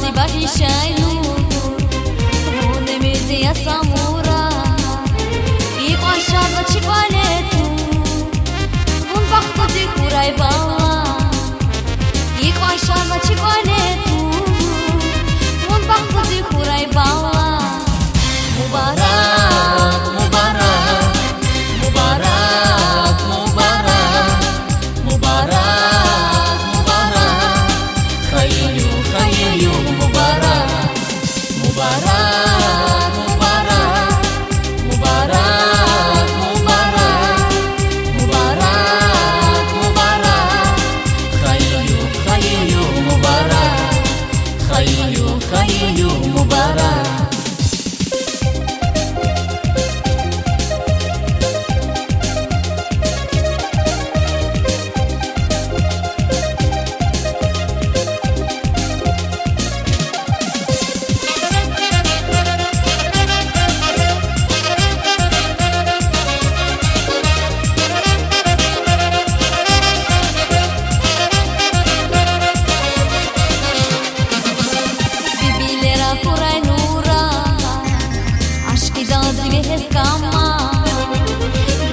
صباحي شاينور ونميزي يا سامورا يقوى شارة شكواليتو ونبخطتي كوراي بالا يقوى شارة شكواليتو ونبخطتي كوراي بالا مبارك مبارك مبارك مبارك مبارك مبارك خيو خيو مبارك مبارك مبارك مبارك مبارك مبارك مبارك خيو خيو مبارك خيو خيو مبارك Furai nura, aşkı dağdı ve hep kama.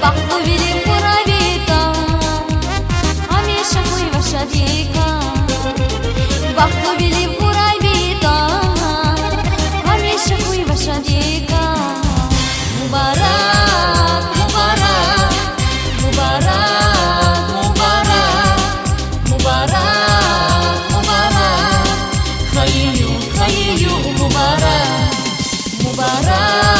Baktı bilir furai vita, hamisha koy başa dika. Baktı bilir furai vita, hamisha koy başa dika. Mubarak, mubarak, mubarak, mubarak, mubarak, mubarak. Khayyu, khayyu, mubarak, mubarak.